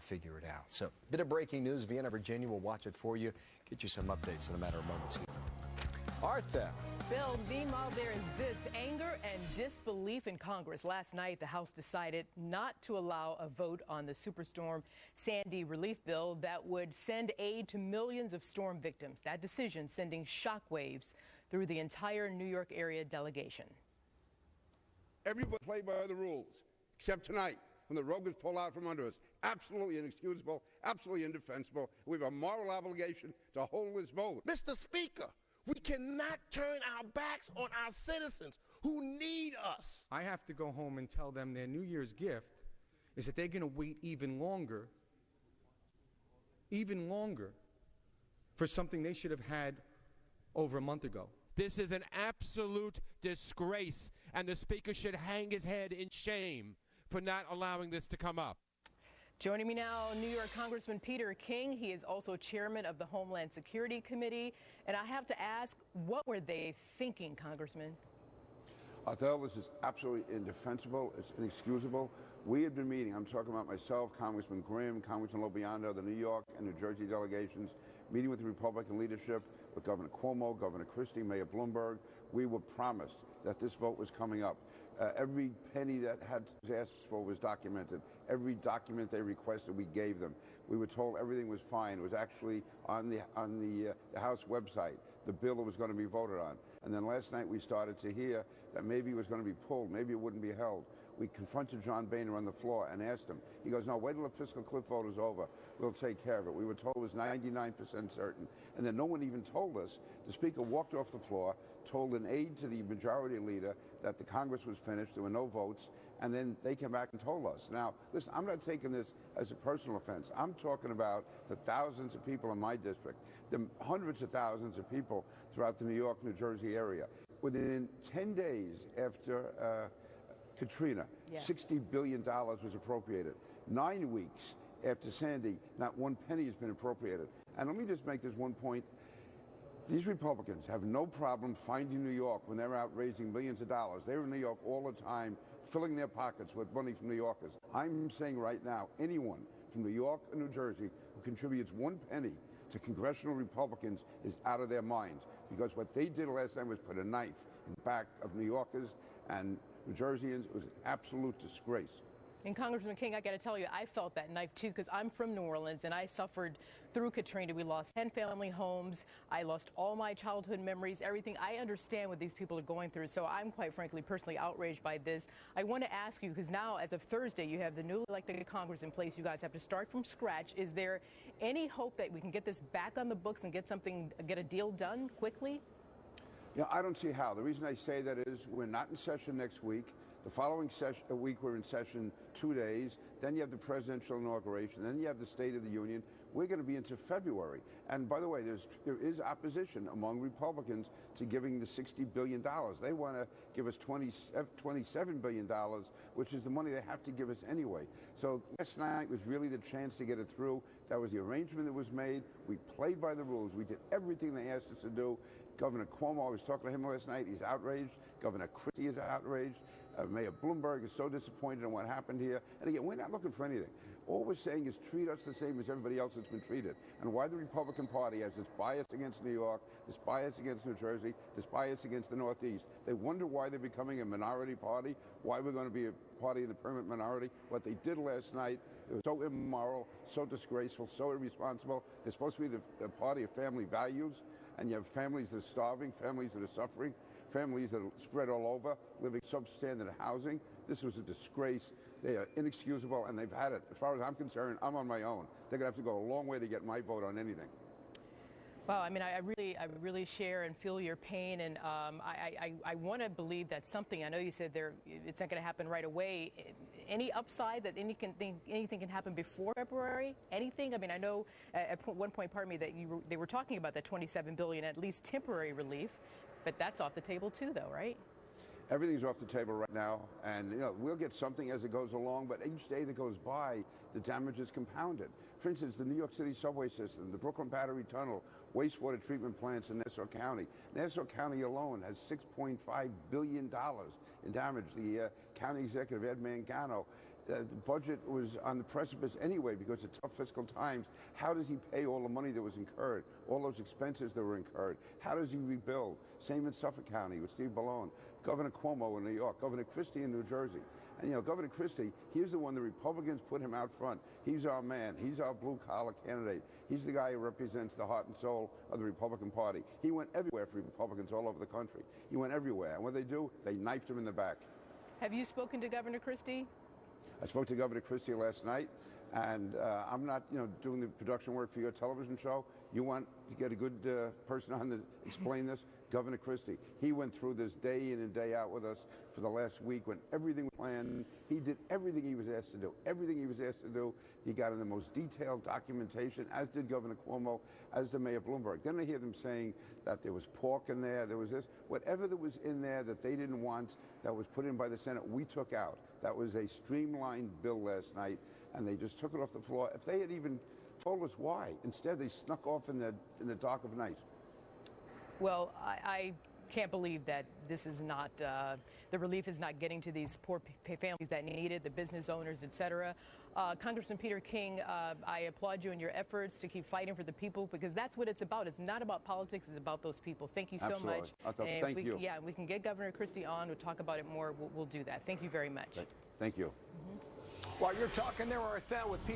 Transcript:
figure it out. So, bit of breaking news. Vienna, Virginia will watch it for you, get you some updates in a matter of moments here. Artha. Bill, meanwhile, there is this anger and disbelief in Congress. Last night, the House decided not to allow a vote on the Superstorm Sandy relief bill that would send aid to millions of storm victims. That decision sending shockwaves through the entire New York area delegation. Everybody played by the rules, except tonight, when the rug was pulled out from under us. Absolutely inexcusable, absolutely indefensible. We have a moral obligation to hold this vote. Mr. Speaker, we cannot turn our backs on our citizens who need us. I have to go home and tell them their New Year's gift is that they're going to wait even longer for something they should have had over a month ago. This is an absolute disgrace, and the Speaker should hang his head in shame for not allowing this to come up. Joining me now, New York Congressman Peter King. He is also chairman of the Homeland Security Committee. And I have to ask, what were they thinking, Congressman? I thought this is absolutely indefensible. It's inexcusable. We had been meeting, I'm talking about myself, Congressman Grimm, Congressman Lobiondo, the New York and New Jersey delegations, meeting with the Republican leadership, with Governor Cuomo, Governor Christie, Mayor Bloomberg. We were promised that this vote was coming up. Every penny that was asked for was documented. Every document they requested, we gave them. We were told everything was fine. It was actually on the House website, the bill that was going to be voted on. And then last night we started to hear that maybe it was going to be pulled, maybe it wouldn't be held. We confronted John Boehner on the floor and asked him. He goes, no, wait till the fiscal cliff vote is over. We'll take care of it. We were told it was 99% certain. And then no one even told us. The Speaker walked off the floor, told an aide to the majority leader that the Congress was finished, there were no votes, and then they came back and told us. Now, listen, I'm not taking this as a personal offense. I'm talking about the thousands of people in my district, the hundreds of thousands of people throughout the New York, New Jersey area. Within 10 days after Katrina, $60 billion was appropriated. 9 weeks after Sandy, not one penny has been appropriated. And let me just make this one point. These Republicans have no problem finding New York when they're out raising millions of dollars. They're in New York all the time, filling their pockets with money from New Yorkers. I'm saying right now, anyone from New York or New Jersey who contributes one penny to congressional Republicans is out of their minds, because what they did last time was put a knife in the back of New Yorkers and New Jerseyans. It was an absolute disgrace. And Congressman King, I got to tell you, I felt that knife too, because I'm from New Orleans and I suffered through Katrina. We lost 10 family homes. I lost all my childhood memories, everything. I understand what these people are going through. So I'm quite frankly, personally outraged by this. I want to ask you, because now as of Thursday, you have the newly elected Congress in place. You guys have to start from scratch. Is there any hope that we can get this back on the books and get a deal done quickly? Yeah, I don't see how. The reason I say that is we're not in session next week. The following week we're in session 2 days. Then you have the presidential inauguration. Then you have the State of the Union. We're going to be into February. And by the way, there is opposition among Republicans to giving the $60 billion. They want to give us $27 billion, which is the money they have to give us anyway. So last night was really the chance to get it through. That was the arrangement that was made. We played by the rules. We did everything they asked us to do. Governor Cuomo, I was talking to him last night. He's outraged. Governor Christie is outraged. Mayor Bloomberg is so disappointed in what happened here. And again, we're not looking for anything. All we're saying is treat us the same as everybody else that's been treated. And why the Republican Party has this bias against New York, this bias against New Jersey, this bias against the Northeast. They wonder why they're becoming a minority party, why we're going to be a party in the permanent minority. What they did last night, it was so immoral, so disgraceful, so irresponsible. They're supposed to be the party of family values, and you have families that are starving, families that are suffering, families that are spread all over, living substandard housing. This was a disgrace. They are inexcusable, and they've had it. As far as I'm concerned, I'm on my own. They're going to have to go a long way to get my vote on anything. Wow, I mean, I really share and feel your pain, and I want to believe that something. I know you said it's not going to happen right away. Any upside that anything can happen before February? Anything? I mean, I know at one point, pardon me, that they were talking about that $27 billion, at least temporary relief, but that's off the table too, though, right? Everything's off the table right now, and we'll get something as it goes along, but each day that goes by, the damage is compounded. For instance, the New York City subway system, the Brooklyn Battery Tunnel, wastewater treatment plants in Nassau County. Nassau County alone has $6.5 billion in damage. The County Executive Ed Mangano. The budget was on the precipice anyway because of tough fiscal times. How does he pay all the money that was incurred, all those expenses that were incurred? How does he rebuild? Same in Suffolk County with Steve Ballone, Governor Cuomo in New York, Governor Christie in New Jersey. And, you know, Governor Christie, he's the one the Republicans put him out front. He's our man. He's our blue-collar candidate. He's the guy who represents the heart and soul of the Republican Party. He went everywhere for Republicans all over the country. He went everywhere. And what they do, they knifed him in the back. Have you spoken to Governor Christie? I spoke to Governor Christie last night, and I'm not, you know, doing the production work for your television show. You get a good person on to explain this. Governor Christie, he went through this day in and day out with us for the last week when everything was planned. He did everything he was asked to do. Everything he was asked to do, he got in the most detailed documentation, as did Governor Cuomo, as did Mayor Bloomberg. Then I hear them saying that there was pork in there, there was this. Whatever that was in there that they didn't want, that was put in by the Senate, we took out. That was a streamlined bill last night, and they just took it off the floor. If they had even told us why, instead they snuck off in the dark of night. Well, I can't believe that this is not, the relief is not getting to these poor families that need it, the business owners, et cetera. Congressman Peter King, I applaud you in your efforts to keep fighting for the people, because that's what it's about. It's not about politics, it's about those people. Thank you so Absolutely. much. Thank you. Yeah, we can get Governor Christie on, we'll talk about it more, we'll do that. Thank you very much. Thank you. While you're talking there, Arthel, with Peter.